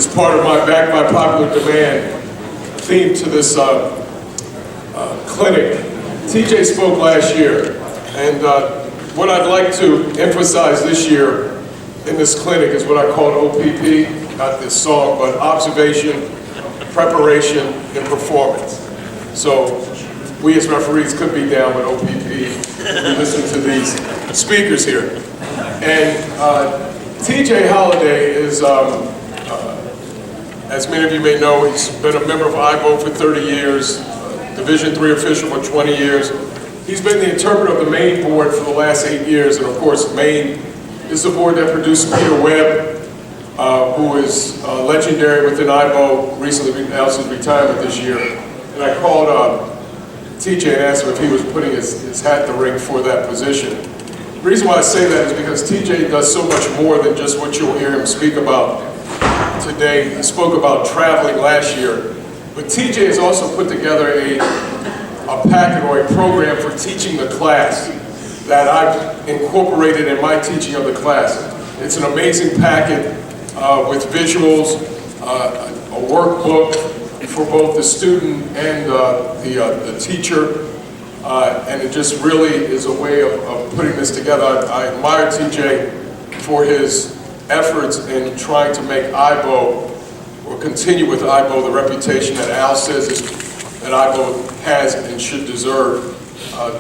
is part of my Back by Popular Demand theme to this clinic. TJ spoke last year, and what I'd like to emphasize this year in this clinic is what I call OPP, not this song, but observation, preparation, and performance. So we as referees could be down with OPP if we listen to these speakers here. And TJ Halliday is, as many of you may know, he's been a member of IBO for 30 years, Division III official for 20 years. He's been the interpreter of the Maine board for the last 8 years, and of course, Maine is the board that produced Peter Webb, who is legendary within IBO, recently announced his retirement this year. And I called TJ and asked him if he was putting his hat in the ring for that position. The reason why I say that is because TJ does so much more than just what you'll hear him speak about today. He spoke about traveling last year, but TJ has also put together a packet or a program for teaching the class that I've incorporated in my teaching of the class. It's an amazing packet with visuals, a workbook for both the student and the teacher, and it just really is a way of putting this together. I admire TJ for his efforts in trying to make IBO, or continue with IBO, the reputation that Al says that IBO has and should deserve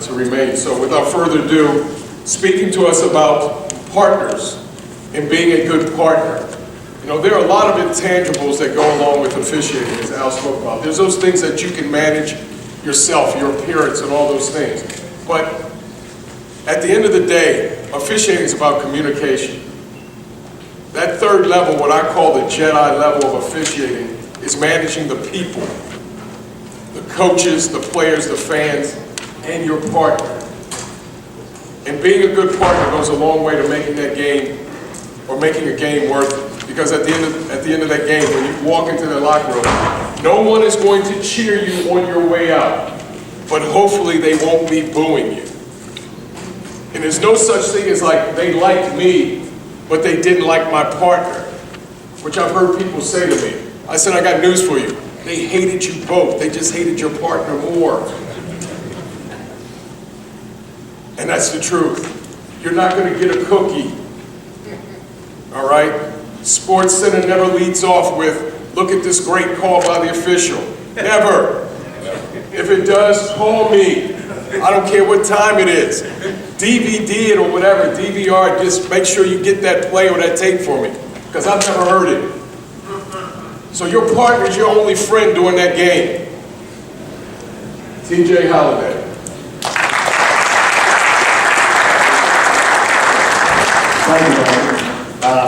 to remain. So without further ado, speaking to us about partners and being a good partner. You know, there are a lot of intangibles that go along with officiating, as Al spoke about. There's those things that you can manage yourself, your appearance and all those things. But at the end of the day, officiating is about communication. That third level, what I call the Jedi level of officiating, is managing the people, the coaches, the players, the fans, and your partner. And being a good partner goes a long way to making that game, or making a game worth it. Because at the end of that game, when you walk into the locker room, no one is going to cheer you on your way out, but hopefully they won't be booing you. And there's no such thing as like, they liked me, but they didn't like my partner, which I've heard people say to me. I said, I got news for you. They hated you both. They just hated your partner more. And that's the truth. You're not going to get a cookie. All right? Sports Center never leads off with, look at this great call by the official. Never. If it does, call me. I don't care what time it is. DVD it or whatever, DVR, just make sure you get that play or that tape for me, because I've never heard it. So your partner is your only friend during that game. TJ Halliday. Thank you, man.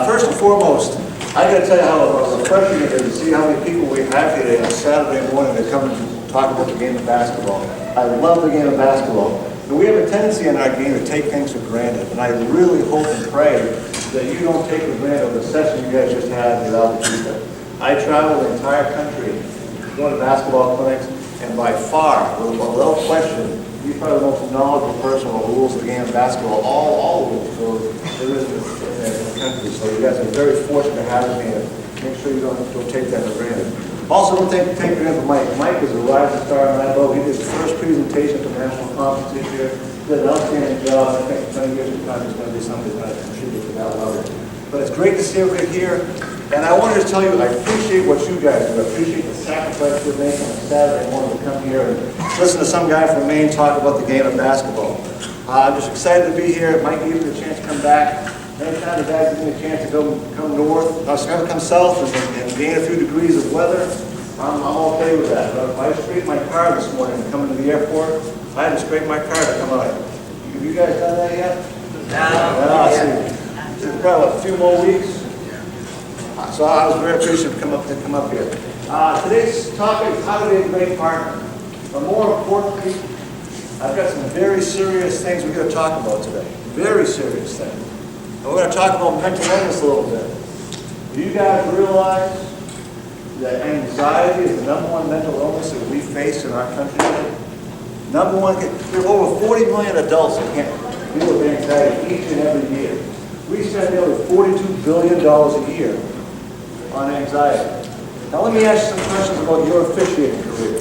First and foremost, I got to tell you how refreshing it is to see how many people we have here on Saturday morning that come and talk about the game of basketball. I love the game of basketball. But we have a tendency in our game to take things for granted, and I really hope and pray that you don't take for granted the session you guys just had with Al. I travel the entire country, going to basketball clinics, and by far, without question, you're probably the most knowledgeable person on the rules of the game of basketball, all the rules there is in the country. So you guys are very fortunate to have me here. Make sure you don't take that for granted. Also, don't take for granted Mike. Mike is a rising star in IBO. He did the first presentation at the national conference this year. He did an outstanding job. I think 20 years from now he's going to be somebody who's going to contribute to that level. But it's great to see everybody here. And I wanted to tell you, I appreciate what you guys do. I appreciate the sacrifice you're making on Saturday morning to come here and listen to some guy from Maine talk about the game of basketball. I'm just excited to be here. It might give you a chance to come back. Anytime the guys give me a chance to come north, come south and gain a few degrees of weather, I'm okay with that. But if I scraped my car this morning to come into the airport, I had to scrape my car to come out. Have you guys done that yet? No. See, it's probably a few more weeks. So I was very appreciative to come up here. Today's topic is how to be a great partner. But more importantly, I've got some very serious things we're going to talk about today. Very serious things. And we're going to talk about mental illness a little bit. Do you guys realize that anxiety is the #1 mental illness that we face in our country today? #1, there are over 40 million adults that can't deal with anxiety each and every year. We spend nearly $42 billion a year on anxiety. Now let me ask you some questions about your officiating career.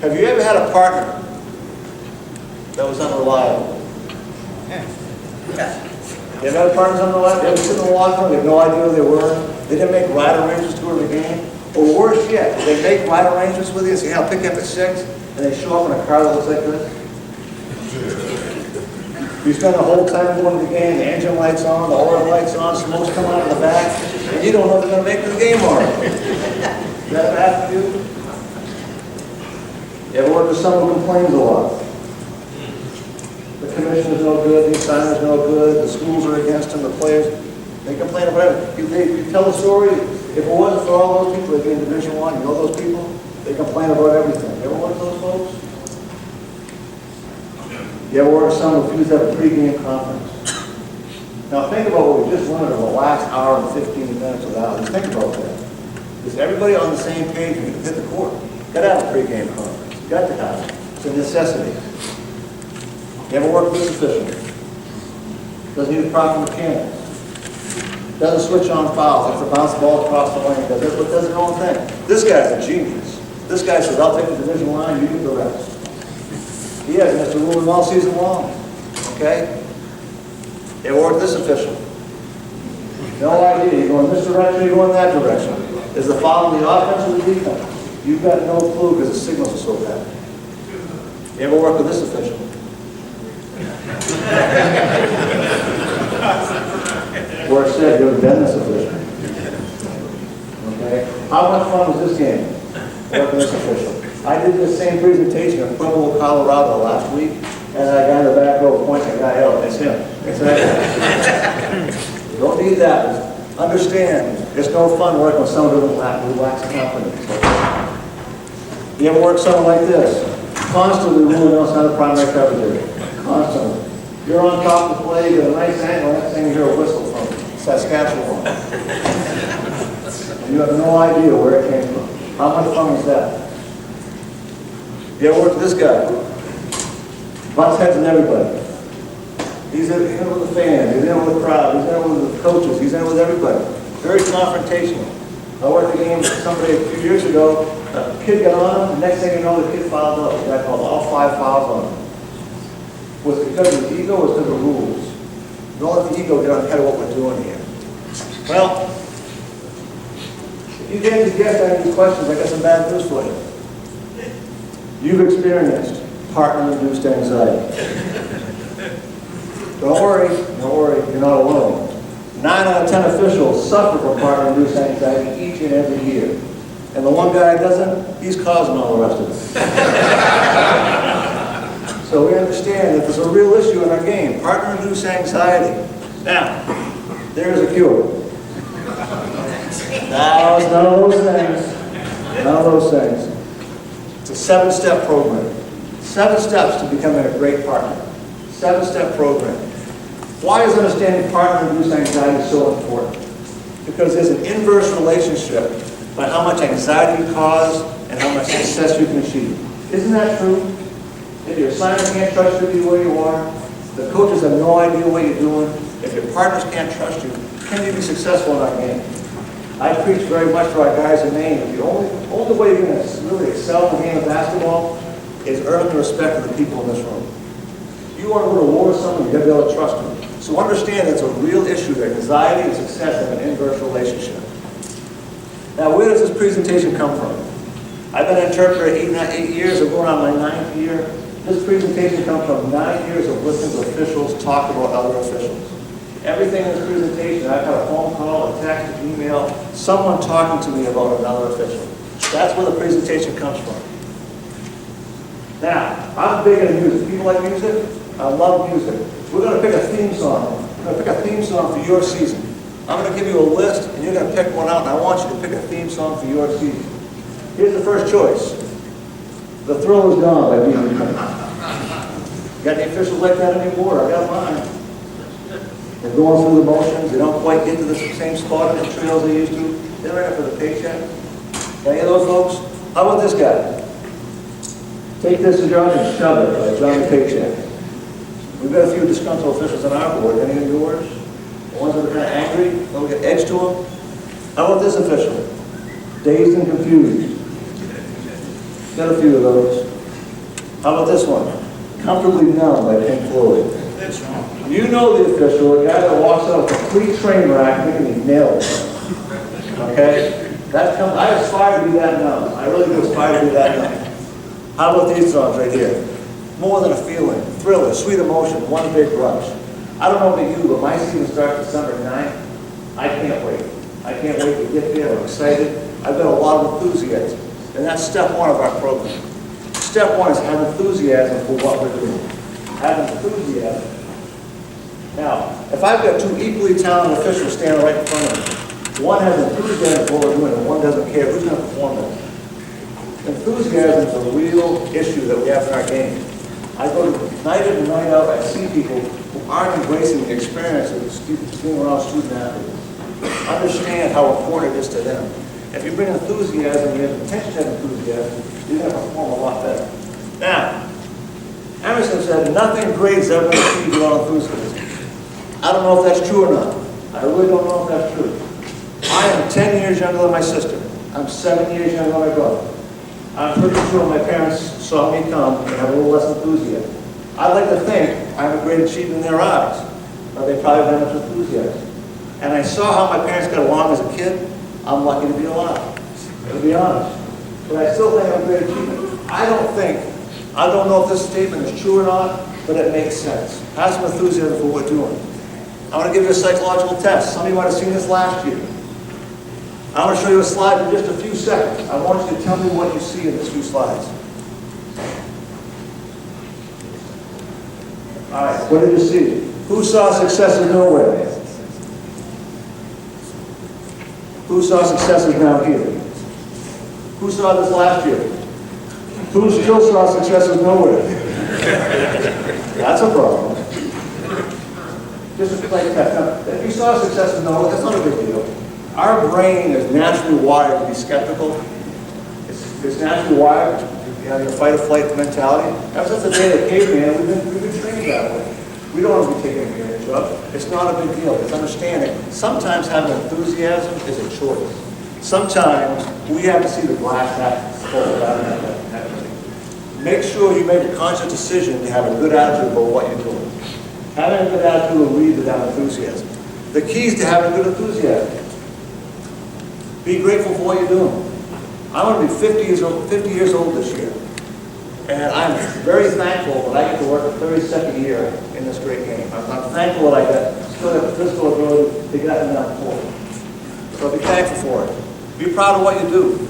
Have you ever had a partner that was unreliable? You ever had partners unreliable? You ever sit in the locker room, they had no idea who they were? They didn't make ride arrangements to go to the game? Or worse yet, they make ride arrangements with you and say, hey, I'll pick you up at 6, and they show up in a car that looks like this? You spend the whole time going to the game, the engine lights on, the oil lights on, smoke's coming out of the back, and you don't know if they're going to make it to the game or not. Does that ever happen to you? You ever work with someone who complains a lot? The commissioner's no good, the assigner's no good, the schools are against them, the players, they complain about everything. You tell the story, if it wasn't for all those people that be in Division I, you know those people? They complain about everything. You ever work with those folks? You ever work with someone who refused to have a pregame conference? Now think about what we just learned over the last hour and 15 minutes without. Just think about that. Is everybody on the same page when you hit the court? Got to have a pregame conference. You got to have it. It's a necessity. You ever work with this official? Doesn't need a proper mechanics. Doesn't switch on fouls. Has to bounce the ball across the lane. Does his own thing. This guy's a genius. This guy says, I'll take the division line, you do the rest. He has Mr. Ruling all season long. Okay? You ever work with this official? No idea. You're going this direction, you're going that direction. Is the foul in the offense or the defense? You've got no clue because the signals are so bad. You ever work with this official? Where it said you're a business official. Okay? How much fun was this game? Working with this official. I did the same presentation in Pueblo, Colorado last week, and I got in the back row pointing, I got hell, it's him. It's that guy. You don't need that. Understand, it's no fun working with someone who lacks confidence. You ever work with someone like this? Constantly ruling us out of primary coverage area. Constantly. You're on top of the play, you get a nice angle, next thing you hear a whistle from Saskatchewan. You have no idea where it came from. How much fun is that? You ever work with this guy? Butts heads in everybody. He's in with the fans, he's in with the crowd, he's in with the coaches, he's in with everybody. Very confrontational. I worked a game with somebody a few years ago, a kid got on him, the next thing you know, the kid fouled up. The guy called all 5 fouls on him. Was it because of his ego or was it because of the rules? Don't let the ego get on ahead of what we're doing here. Well, if you get to guess any of these questions, I got some bad news for you. You've experienced partner-induced anxiety. Don't worry, you're not alone. 9 out of 10 officials suffer from partner-induced anxiety each and every year. And the one guy that doesn't, he's causing all the rest of it. So we understand that there's a real issue in our game, partner-induced anxiety. Now, there's a cure. No, it's none of those things. None of those things. It's a 7-step program. 7 steps to becoming a great partner. 7-step program. Why is understanding partner-induced anxiety so important? Because there's an inverse relationship by how much anxiety you cause and how much success you can achieve. Isn't that true? If your assignment can't trust you to be where you are, the coaches have no idea what you're doing, if your partners can't trust you, can you be successful in our game? I preach very much to our guys in Maine that the only way you're going to really excel in the game of basketball is earn the respect of the people in this room. You want to go to war with someone, you've got to be able to trust them. So understand it's a real issue that anxiety and success have an inverse relationship. Now, where does this presentation come from? I've been an interpreter 8 years, I'm going on my 9th year. This presentation comes from 9 years of listening to officials talk about other officials. Everything in this presentation, I've had a phone call, a text, an email, someone talking to me about another official. That's where the presentation comes from. Now, I'm big into music. People like music? I love music. We're going to pick a theme song. We're going to pick a theme song for your season. I'm going to give you a list, and you're going to pick one out, and I want you to pick a theme song for your season. Here's the first choice. The Thrill Is Gone by B.B. King. Got any officials like that anymore? I got mine. They're going through the motions. They don't quite get to the same spot in the trails they used to. They're in it for the paycheck. Any of those folks? How about this guy? Take This As Yours and Shove It by Johnny Paycheck. We've got a few disgruntled officials on our board. Any of yours? The ones that are kind of angry, don't get edge to them. How about this official? Dazed and confused. Got a few of those. How about this one? Comfortably Numb by Pink Floyd. You know the official, the guy that walks out with a complete train wreck thinking he nailed it. Okay? I aspire to be that numb. I really do aspire to be that numb. How about these songs right here? More Than a Feeling, Thriller, Sweet Emotion, One Big Rush. I don't know about you, but my season starts December 9th. I can't wait. I can't wait to get there. I'm excited. I've got a lot of enthusiasm. And that's step one of our program. Step one is have enthusiasm for what we're doing. Have enthusiasm. Now, if I've got two equally talented officials standing right in front of me, one has enthusiasm for what we're doing and one doesn't care, who's going to perform it? Enthusiasm is a real issue that we have in our game. I go to night in and night out, I see people who aren't embracing the experience of being around student athletes. Understand how important it is to them. If you bring enthusiasm, you have intention to have enthusiasm, you're going to perform a lot better. Now, Emerson said, nothing great has ever been achieved without enthusiasm. I don't know if that's true or not. I really don't know if that's true. I am 10 years younger than my sister. I'm 7 years younger than my brother. I'm pretty sure my parents saw me come and have a little less enthusiasm. I'd like to think I'm a great achievement in their eyes, but they probably don't have much enthusiasm. And I saw how my parents got along as a kid. I'm lucky to be alive, to be honest. But I still think I'm a great achievement. I don't know if this statement is true or not, but it makes sense. Have some enthusiasm for what we're doing. I want to give you a psychological test. Some of you might have seen this last year. I want to show you a slide in just a few seconds. I want you to tell me what you see in these few slides. All right, what did you see? Who saw success in Norway? Who saw successes down here? Who saw this last year? Who still saw successes nowhere? That's a problem. Just a play test. Now, if you saw successes nowhere, that's not a big deal. Our brain is naturally wired to be skeptical. It's naturally wired to have a fight or flight mentality. Ever since the day of the caveman, we've been trained that way. We don't want to be taken advantage of. It's not a big deal. It's understanding. Sometimes having enthusiasm is a choice. Sometimes we have to see the glass half full. Make sure you make a conscious decision to have a good attitude about what you're doing. Having a good attitude will lead to that enthusiasm. The key is to having good enthusiasm. Be grateful for what you're doing. I'm going to be 50 years old this year. And I'm very thankful that I get to work the 32nd year in this great game. I'm thankful that I still have the physical ability to get up and down the court. So be thankful for it. Be proud of what you do.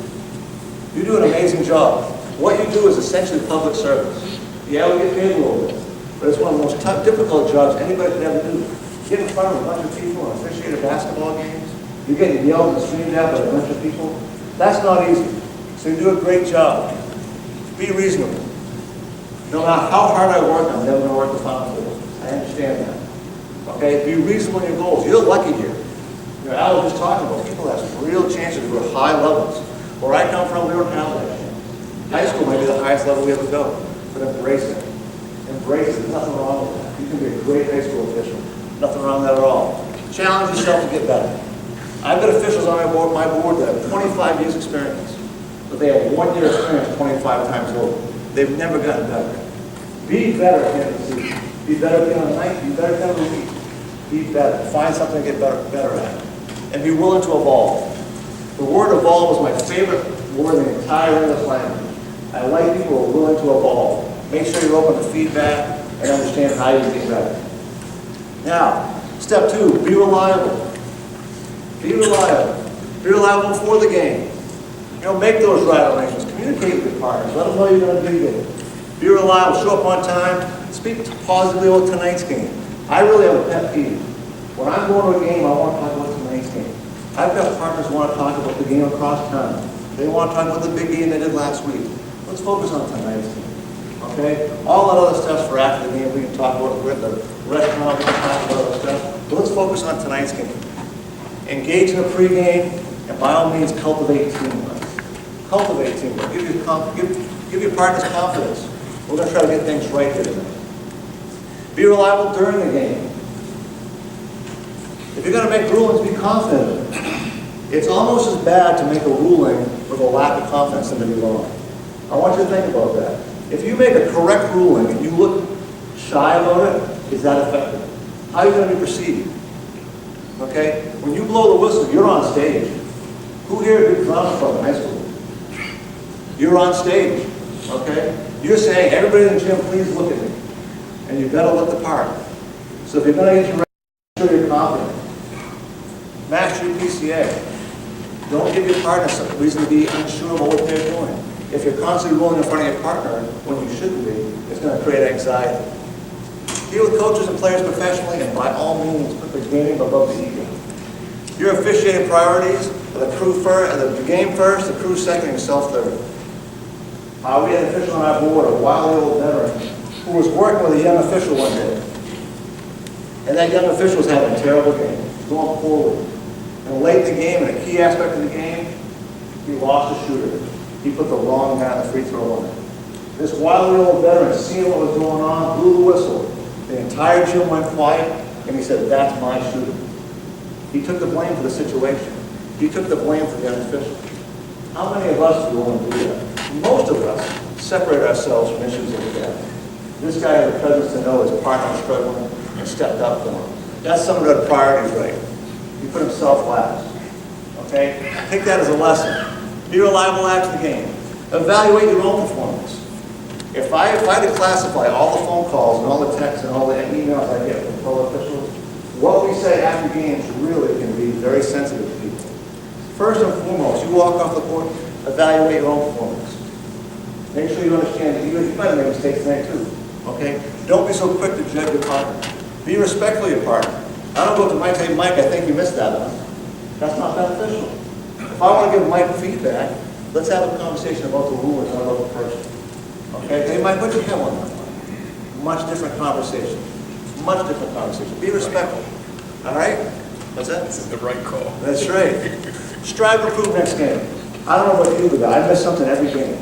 You do an amazing job. What you do is essentially public service. Yeah, we get paid a little bit, but it's one of the most tough, difficult jobs anybody could ever do. Get in front of a bunch of people and officiate a basketball game. You're getting yelled and screamed at by a bunch of people. That's not easy. So you do a great job. Be reasonable. No matter how hard I work, I'm never going to work the Final Four. I understand that. Okay? Be reasonable in your goals. You're lucky here. You know, Al was just talking about people have real chances to go to high levels. Where I come from, we were in Halliday. High school may be the highest level we ever go. But embrace it. Embrace it. There's nothing wrong with that. You can be a great high school official. Nothing wrong with that at all. Challenge yourself to get better. I've got officials on my board that have 25 years experience. But they have 1 year experience 25 times over. They've never gotten better. Be better at the end of the season. Be better at the end of the night. Be better at the end of the week. Be better. Find something to get better at. And be willing to evolve. The word evolve is my favorite word in the entire English language. I like people who are willing to evolve. Make sure you're open to feedback and understand how you can get better. Now, step 2, be reliable. Be reliable. Be reliable before the game. You know, make those right arrangements. Communicate with your partners. Let them know you're going to be there. Be reliable. Show up on time. Speak positively about tonight's game. I really have a pet peeve. When I'm going to a game, I want to talk about tonight's game. I've got partners who want to talk about the game across town. They want to talk about the big game they did last week. Let's focus on tonight's game. Okay? All that other stuff's for after the game. We can talk about it at the restaurant. We can talk about other stuff. But let's focus on tonight's game. Engage in a pregame, and by all means, cultivate teamwork. Cultivate teamwork. Give your partners confidence. We're going to try to get things right here tonight. Be reliable during the game. If you're going to make rulings, be confident. It's almost as bad to make a ruling with a lack of confidence than to be wrong. I want you to think about that. If you make a correct ruling and you look shy about it, is that effective? How are you going to be perceived? Okay? When you blow the whistle, you're on stage. Who here did drama club in high school? You're on stage. Okay? You're saying, everybody in the gym, please look at me. And you've got to look the part. So if you're going to get your make sure you're confident. Master your PCA. Don't give your partner some reason to be unsure about what they're doing. If you're constantly rolling in front of your partner when you shouldn't be, it's going to create anxiety. Deal with coaches and players professionally, and by all means, put the game above the ego. Your officiating priorities are the crew first, the game first, the crew second, and yourself third. We had an official on our board, a wily old veteran, who was working with a young official one day. And that young official was having a terrible game, going forward. And late in the game, in a key aspect of the game, he lost a shooter. He put the wrong guy on the free throw line. This wily old veteran, seeing what was going on, blew the whistle. The entire gym went quiet, and he said, "That's my shooter." He took the blame for the situation. He took the blame for the unofficial. How many of us are willing to do that? Most of us separate ourselves from issues like that. This guy had the presence to know his partner was struggling and stepped up for him. That's someone who had priorities right. He put himself last. Okay? Take that as a lesson. Be reliable after the game. Evaluate your own performance. If I had to classify all the phone calls and all the texts and all the emails I get from fellow officials, what we say after games really can be very sensitive to people. First and foremost, you walk off the court, evaluate your own performance. Make sure you understand that you might have made mistakes tonight too. Okay? Don't be so quick to judge your partner. Be respectful of your partner. I don't go to Mike and say, "Mike, I think you missed that one." That's not beneficial. If I want to give Mike feedback, let's have a conversation about the rule and not about the person. Okay? Hey, Mike, what'd you have on that one? Much different conversation. Much different conversation. Be respectful. All right? What's that? This is the right call. That's right. Strive to improve next game. I don't know about you, but I miss something every game.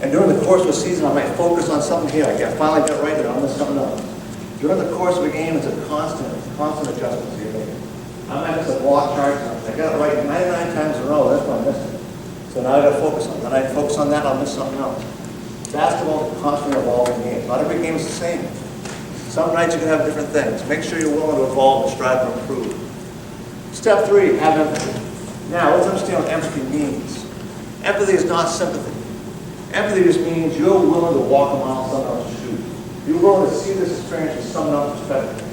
And during the course of the season, I might focus on something here. I finally got right there. I'll miss something else. During the course of a game, it's a constant adjustment to your game. I might miss a block charge. I got it right 99 times in a row. That's what I missed it. So now I got to focus on that. I focus on that, I'll miss something else. Basketball is a constantly evolving game. Not every game is the same. Some nights you can have different things. Make sure you're willing to evolve and strive to improve. Step 3, have empathy. Now, let's understand what empathy means. Empathy is not sympathy. Empathy just means you're willing to walk a mile in someone else's shoes. You're willing to see this experience from someone else's perspective.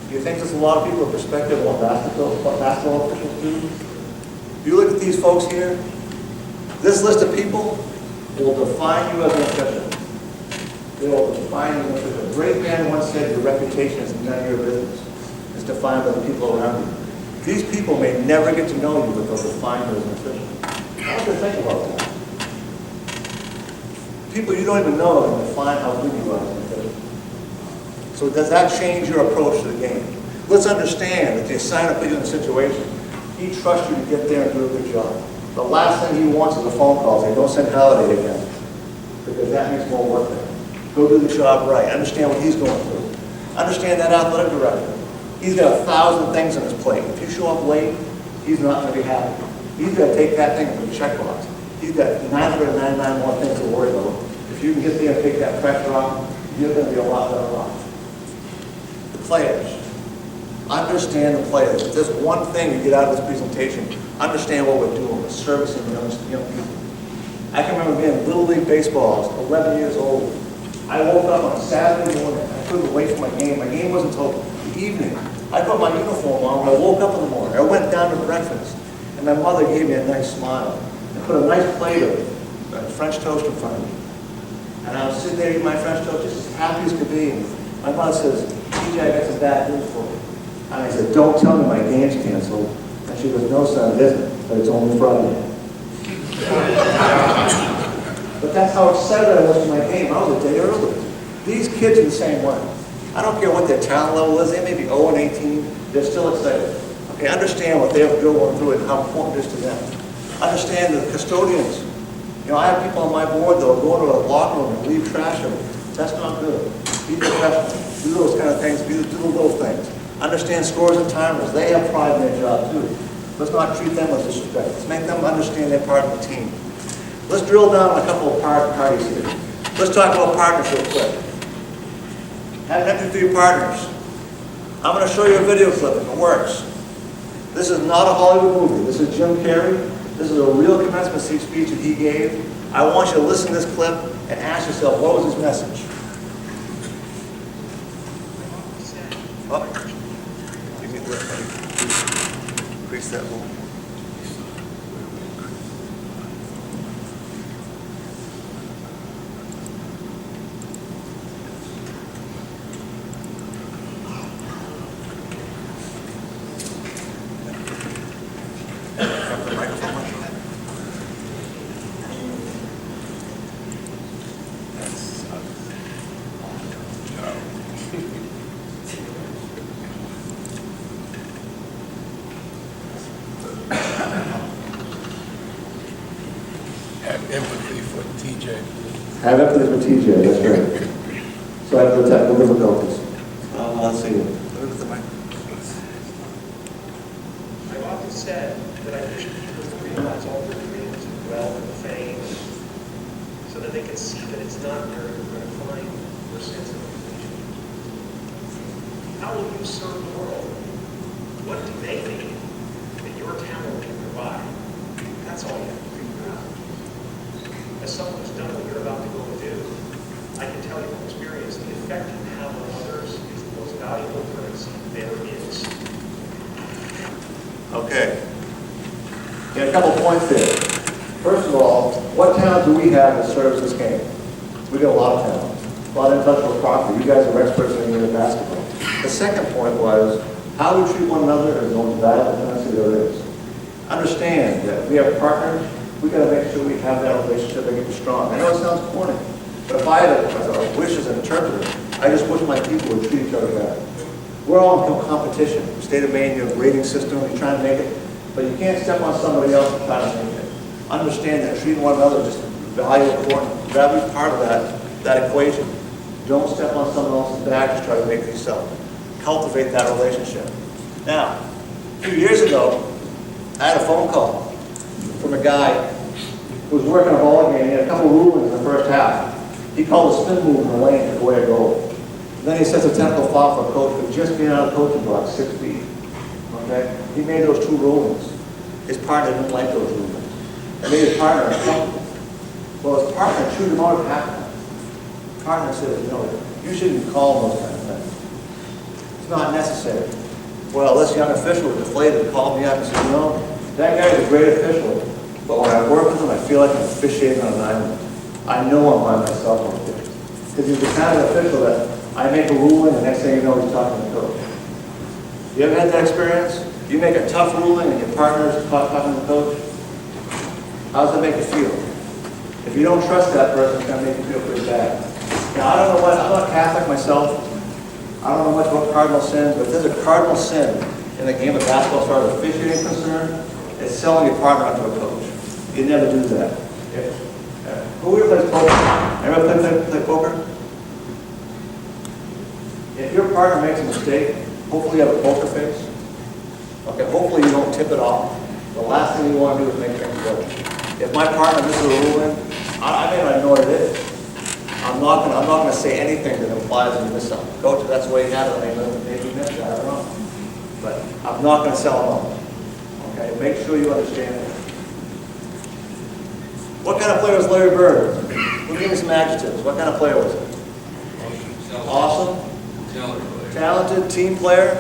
Do you think there's a lot of people with perspective on basketball officials do? If you look at these folks here, this list of people will define you as an official. They will define you as an official. A great man once said, "Your reputation is none of your business. It's defined by the people around you." These people may never get to know you, but they'll define you as an official. I want you to think about that. People you don't even know can define how good you are as an official. So does that change your approach to the game? Let's understand that the assignment put you in a situation. He trusts you to get there and do a good job. The last thing he wants is a phone call saying, "Don't send Halliday again," because that means more work there. Go do the job right. Understand what he's going through. Understand that athletic director. He's got 1,000 things on his plate. If you show up late, he's not going to be happy. He's got to take that thing and put a checkbox. He's got 999 more things to worry about. If you can get there and take that pressure off, you're going to be a lot better off. The players. Understand the players. If there's one thing you get out of this presentation, understand what we're doing. We're servicing young people. I can remember being in Little League Baseball. I was 11 years old. I woke up on Saturday morning. I couldn't wait for my game. My game wasn't until the evening. I put my uniform on when I woke up in the morning. I went down to breakfast, and my mother gave me a nice smile and put a nice plate of French toast in front of me. And I was sitting there eating my French toast just as happy as could be. And my mother says, "TJ, I got some bad news for you." And I said, "Don't tell me my game's canceled." And she goes, "No, son, it isn't, but it's only Friday." But that's how excited I was for my game. I was a day early. These kids are the same way. I don't care what their talent level is. They may be 0 and 18. They're still excited. Okay, understand what they're going through and how important it is to them. Understand the custodians. You know, I have people on my board that will go to a locker room and leave trash in it. That's not good. Be professional. Do those kind of things. Do the little things. Understand scores and timers. They have pride in their job too. Let's not treat them with disrespect. Let's make them understand they're part of the team. Let's drill down on a couple of parties here. Let's talk about partners real quick. Have an MP3 partners. I'm going to show you a video clip if it works. This is not a Hollywood movie. This is Jim Carrey. This is a real commencement speech that he gave. I want you to listen to this clip and ask yourself, what was his message? Oh. Give me a clip, buddy. Increase that volume. Have empathy for TJ. Have empathy for TJ, that's right. So I have the technical difficulties. Let's see. Look at the mic. I've often said that I wish people would realize all their dreams of wealth and fame, so that they can see that it's not where you're going to find your sense of completion. How will you serve the world? What do they think that your talent can provide? That's all you have to figure out. As someone who's done what you're about to go and do, I can tell you from experience, the effect you have on others is the most valuable currency there is. Okay. Yeah, a couple points there. First of all, what talent do we have that serves this game? We got a lot of talent. A lot of intellectual property. You guys are experts in the game of basketball. The second point was, how we treat one another is the most valuable currency there is. Understand that we have partners. We got to make sure we have that relationship and get it strong. I know it sounds corny, but if I had a wish as an interpreter, I just wish my people would treat each other better. We're all in competition. The state of Maine, you have a grading system, you're trying to make it, but you can't step on somebody else and try to make it. Understand that treating one another is just valuable, important. Gravity's part of that equation. Don't step on someone else's back, just try to make it yourself. Cultivate that relationship. Now, a few years ago, I had a phone call from a guy who was working a ball game. He had a couple of rulings in the first half. He called a spin move in the lane, took away a goal. And then he sets a technical foul for a coach who just being out of the coaching block, 6 feet. Okay? He made those two rulings. His partner didn't like those rulings. And made his partner uncomfortable. Well, his partner chewed him out at halftime. His partner said, you shouldn't call those kind of things. It's not necessary. Well, this young official was deflated, called me up and said, that guy is a great official, but when I work with him, I feel like I'm officiating on an island. I know I'm by myself on this. Because he's the kind of official that I make a ruling, and the next thing you know, he's talking to the coach. You ever had that experience? You make a tough ruling, and your partner's talking to the coach? How does that make you feel? If you don't trust that person, it's going to make you feel pretty bad. Now, I don't know what, I'm not Catholic myself. I don't know much about cardinal sins, but there's a cardinal sin in the game of basketball as far as officiating is concerned. It's selling your partner onto a coach. You never do that. Who here plays poker? Everybody play poker? If your partner makes a mistake, hopefully you have a poker face. Okay, hopefully you don't tip it off. The last thing you want to do is make things go. If my partner misses a ruling, I may not know what it is. I'm not going to say anything that implies you miss something. Coach, that's the way you have it. Maybe you missed it. I don't know. But I'm not going to sell them on. Okay, make sure you understand it. What kind of player was Larry Bird? Who gave me some adjectives? What kind of player was he? Awesome. Talented team player.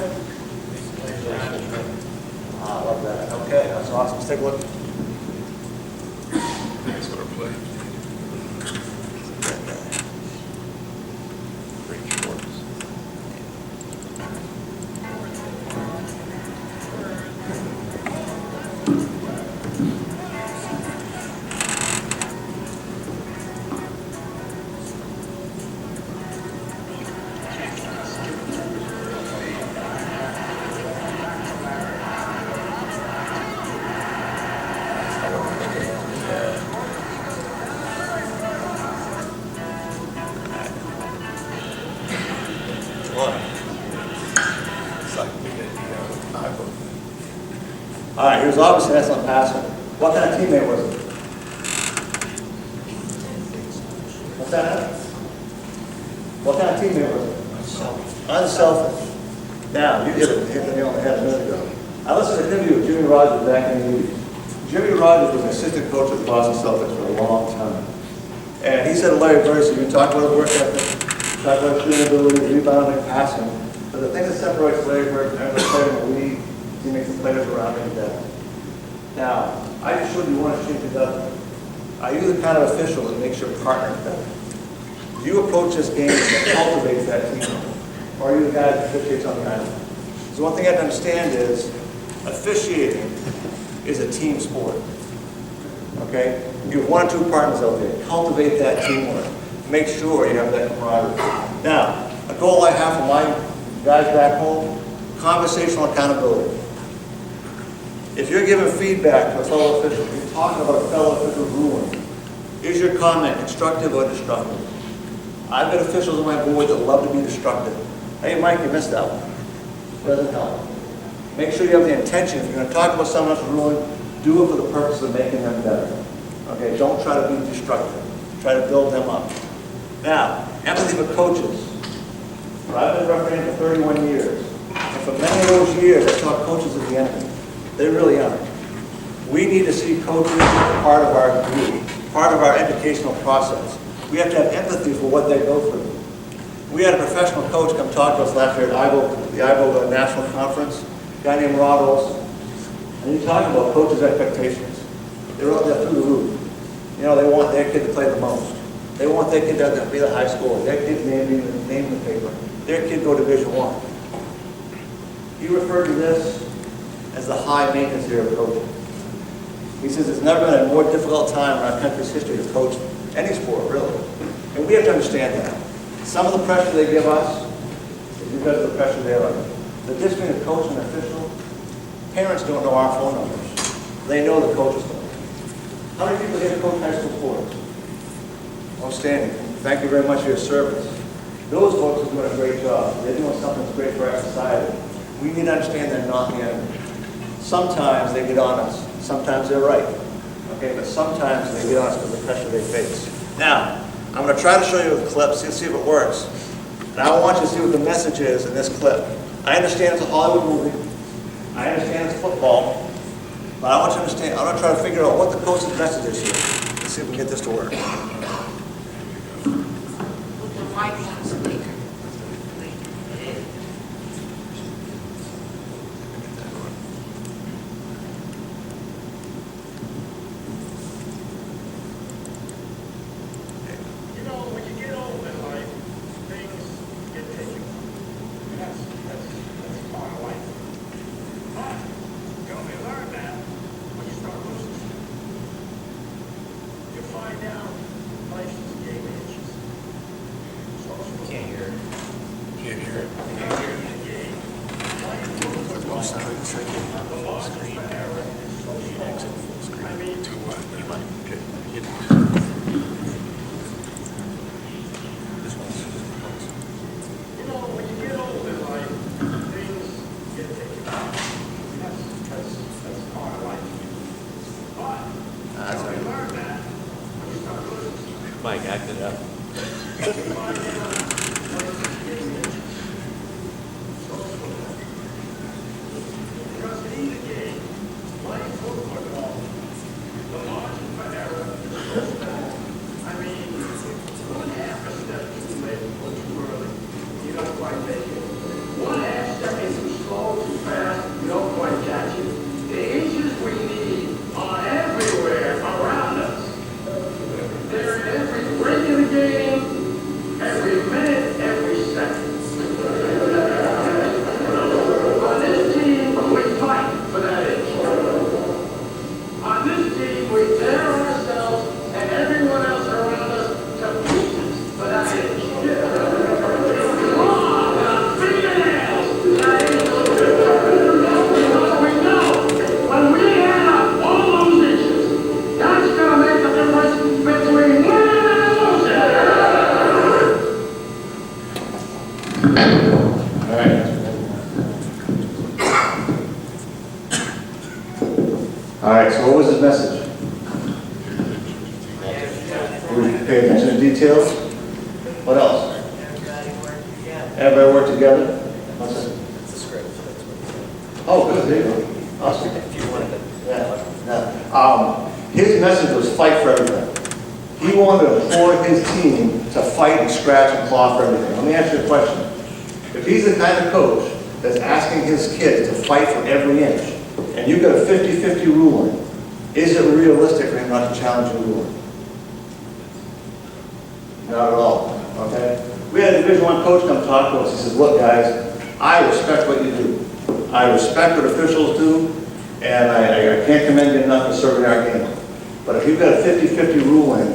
I love that. Okay, that's awesome. Let's take a look. That's what I play. Great shorts. All right, he was obviously an excellent passer. What kind of teammate was he? What's that? What kind of teammate was he? Unselfish. Now, you hit the nail on the head a minute ago. I listened to an interview with Jimmy Rogers back in the 80s. Jimmy Rogers was an assistant coach of the Boston Celtics for a long time. And he said to Larry Bird, so you talk about his work ethic, talk about shooting ability, rebounding, passing, but the thing that separates Larry Bird from every player in the league, he makes the players around him better. Now, I just showed you one exchange it up. Are you the kind of official that makes your partner better? Do you approach this game that cultivates that team? Or are you the guy that officiates on the island? So one thing I have to understand is, officiating is a team sport. Okay? You have one or two partners out there. Cultivate that teamwork. Make sure you have that camaraderie. Now, a goal I have for my guys back home, conversational accountability. If you're giving feedback to a fellow official, if you're talking about a fellow official's ruling, is your comment constructive or destructive? I've got officials on my board that love to be destructive. Hey, Mike, you missed that one. Doesn't help. Make sure you have the intention. If you're going to talk about someone else's ruling, do it for the purpose of making them better. Okay, don't try to be destructive. Try to build them up. Now, empathy for coaches. I've been refereeing for 31 years. And for many of those years, I saw coaches as the enemy. They really aren't. We need to see coaches as part of our group, part of our educational process. We have to have empathy for what they go through. We had a professional coach come talk to us last year at the IBO National Conference, a guy named Rob Olson. And he talked about coaches' expectations. They're out there through the roof. You know, they want their kid to play the most. They want their kid to be the high scorer. Their kid's name in the paper. Their kid go Division I. He referred to this as the high maintenance era of coaching. He says it's never been a more difficult time in our country's history to coach any sport, really. And we have to understand that. Some of the pressure they give us is because of the pressure they're under. The difference between a coach and an official, parents don't know our phone numbers. They know the coaches don't. How many people here coach high school sports? Outstanding. Thank you very much for your service. Those folks are doing a great job. They're doing something that's great for our society. We need to understand they're not the enemy. Sometimes they get on us. Sometimes they're right. Okay, but sometimes they get on us because of the pressure they face. Now, I'm going to try to show you a clip, see if it works. And I want you to see what the message is in this clip. I understand it's a Hollywood movie. I understand it's football. But I want you to understand, I'm going to try to figure out what the coach's message is here. Let's see if we can get this to work. With the mic on the speaker. You know, when you get old in life, things get taken. That's part of life. But you only learn that when you start losing. You find out life's just a game of inches. Can't hear it. Can't hear it. Can't hear the game. Life moves along. The margin of error is so small. I mean, Too wide. You might. you know, when you get old in life, things get taken out. That's part of life. But you only learn that when you start losing. Mike, act it up. You find out life's just a game of inches. So small. Because in either game, life or football, the margin for error is so small. I mean, one half a step too late or too early, you don't quite make it. One half second too slow, too fast, you don't quite catch it. The inches we need are everywhere around us. They're in every break in the game. right, so what was his message? We pay attention to details. What else? Everybody work together. What's that? It's a script, that's what he said. Oh, good, there you go. Awesome. If you wanted to. Yeah. His message was fight for everything. He wanted to implore his team to fight and scratch and claw for everything. Let me ask you a question. If he's the kind of coach that's asking his kids to fight for every inch, and you've got a 50-50 ruling, is it realistic for him not to challenge the ruling? Not at all, okay? We had a Division I coach come talk to us. He says, look, guys, I respect what you do. I respect what officials do, and I can't commend you enough for serving our game. But if you've got a 50-50 ruling,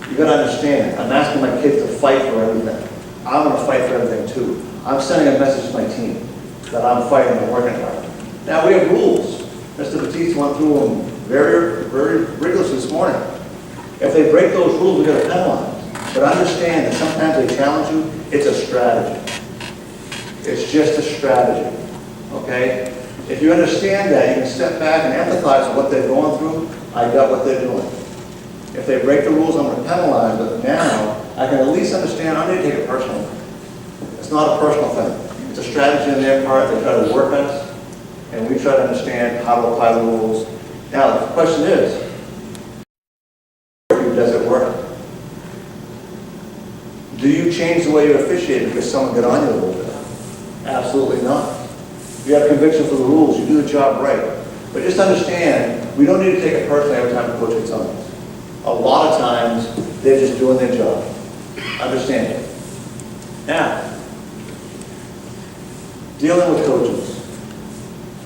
you've got to understand, I'm asking my kids to fight for everything. I'm going to fight for everything too. I'm sending a message to my team that I'm fighting and working hard. Now, we have rules. Mr. Batiste went through them very, very rigorously this morning. If they break those rules, we've got to penalize. But understand that sometimes they challenge you, it's a strategy. It's just a strategy, okay? If you understand that, you can step back and empathize with what they're going through. I got what they're doing. If they break the rules, I'm going to penalize, but now I can at least understand, I need to take it personally. It's not a personal thing. It's a strategy on their part. They try to work us, and we try to understand how to apply the rules. Now, the question is, does it work? Do you change the way you officiate because someone got on you a little bit? Absolutely not. You have conviction for the rules, you do the job right. But just understand, we don't need to take it personally every time the coach gets on us. A lot of times, they're just doing their job. Understand it. Now, dealing with coaches.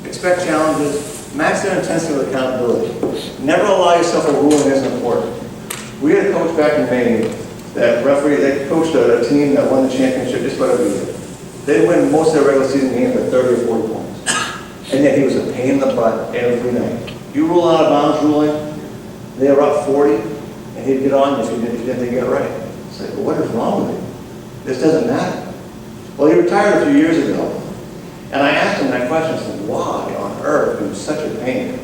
Expect challenges, match their intensity with accountability. Never allow yourself a rule that isn't important. We had a coach back in Maine that they coached a team that won the championship just about every year. They win most of their regular season games by 30 or 40 points. And yet he was a pain in the butt every night. You rule out of bounds ruling, they were up 40, and he'd get on you if you didn't get it right. It's like, well, what is wrong with you? This doesn't matter. Well, he retired a few years ago, and I asked him that question. I said, why on earth he was such a pain?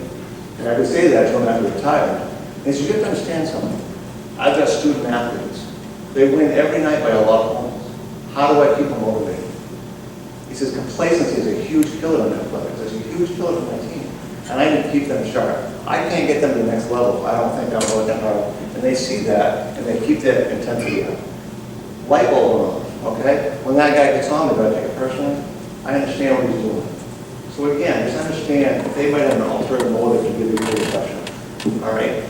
And I could say that to him after he retired. And he said, you have to understand something. I've got student athletes. They win every night by a lot of points. How do I keep them motivated? He says, complacency is a huge killer in athletics. It's a huge killer for my team. And I need to keep them sharp. I can't get them to the next level if I don't think I'm working hard. And they see that, and they keep that intensity up. Light bulb on, okay? When that guy gets on me, but I take it personally, I understand what he's doing. So again, just understand that they might have an ulterior motive to give you good pressure. All right?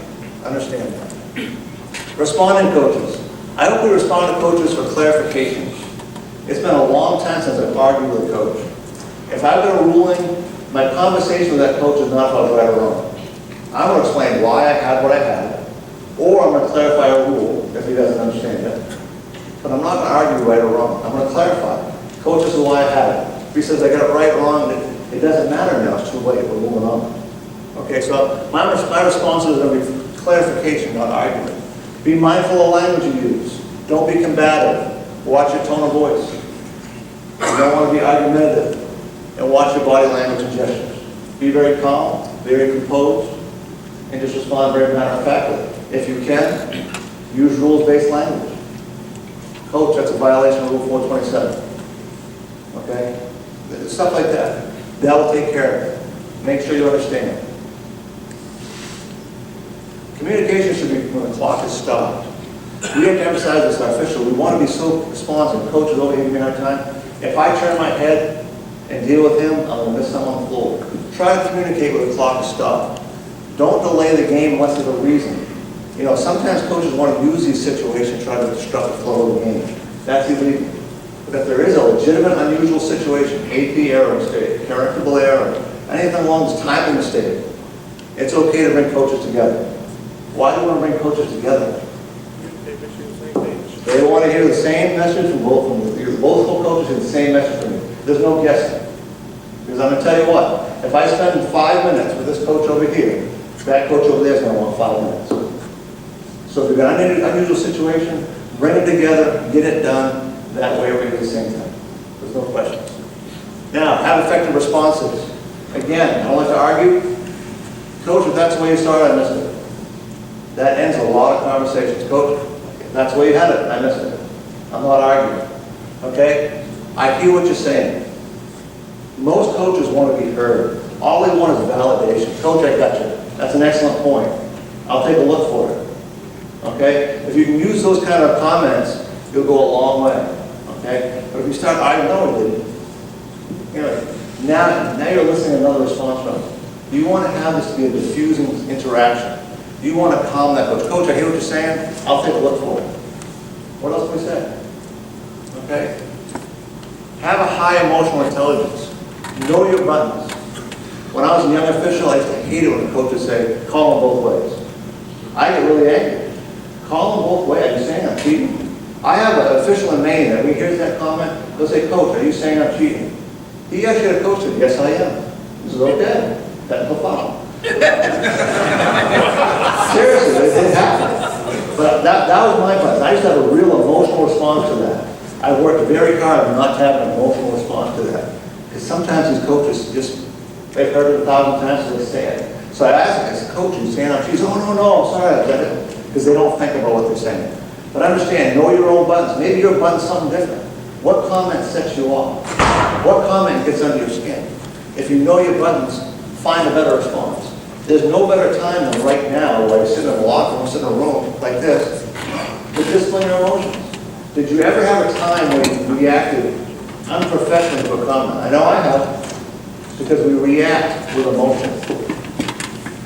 Understand that. Responding coaches. I hope we respond to coaches for clarification. It's been a long time since I've argued with a coach. If I've got a ruling, my conversation with that coach is not about right or wrong. I'm going to explain why I had what I had, or I'm going to clarify a rule if he doesn't understand it. But I'm not going to argue right or wrong. I'm going to clarify. Coach, this is why I had it. If he says I got it right or wrong, it doesn't matter now. It's too late. We're moving on. Okay, so my response is going to be clarification, not argument. Be mindful of language you use. Don't be combative. Watch your tone of voice. You don't want to be argumentative. And watch your body language and gestures. Be very calm, very composed, and just respond very matter-of-factly. If you can, use rules-based language. Coach, that's a violation of Rule 427. Okay? Stuff like that. That will take care of it. Make sure you understand. Communication should be when the clock is stopped. We have to emphasize this, our official. We want to be so responsive. Coaches over here give me a hard time. If I turn my head and deal with him, I'm going to miss someone on the floor. Try to communicate when the clock is stopped. Don't delay the game unless there's a reason. You know, sometimes coaches want to use these situations to try to disrupt the flow of the game. That's illegal. But if there is a legitimate, unusual situation, AP error mistake, correctable error, anything along this timing mistake, it's okay to bring coaches together. Why do you want to bring coaches together? They want to hear the same message from both of them. Both coaches hear the same message from you. There's no guessing. Because I'm going to tell you what, if I spend 5 minutes with this coach over here, that coach over there is going to want 5 minutes. So if you've got an unusual situation, bring it together, get it done. That way everybody gets the same thing. There's no questions. Now, have effective responses. Again, I don't like to argue. Coach, if that's the way you started, I missed it. That ends a lot of conversations. Coach, if that's the way you had it, I missed it. I'm not arguing. Okay? I hear what you're saying. Most coaches want to be heard. All they want is validation. Coach, I got you. That's an excellent point. I'll take a look for it. Okay? If you can use those kind of comments, you'll go a long way. Okay? But if you start, I know it didn't. You know, now you're listening to another response from them. You want to have this to be a diffusing interaction. You want to calm that coach. Coach, I hear what you're saying. I'll take a look for it. What else can we say? Okay? Have a high emotional intelligence. Know your buttons. When I was a young official, I used to hate it when the coaches say, call them both ways. I get really angry. Call them both ways. Are you saying I'm cheating? I have an official in Maine that when he hears that comment, he'll say, Coach, are you saying I'm cheating? He actually had a coach said, yes, I am. This is okay. Technical foul. Seriously, it did happen. But that was my button. I used to have a real emotional response to that. I worked very hard not to have an emotional response to that. Because sometimes these coaches just, they've heard it 1,000 times, so they say it. So I asked him, I said, Coach, you saying I'm cheating? Oh, no, sorry, I get it. Because they don't think about what they're saying. But understand, know your own buttons. Maybe your button's something different. What comment sets you off? What comment gets under your skin? If you know your buttons, find a better response. There's no better time than right now, where you're sitting in a locker room, sitting in a room like this, to discipline your emotions. Did you ever have a time when you reacted unprofessionally to a comment? I know I have, because we react with emotion.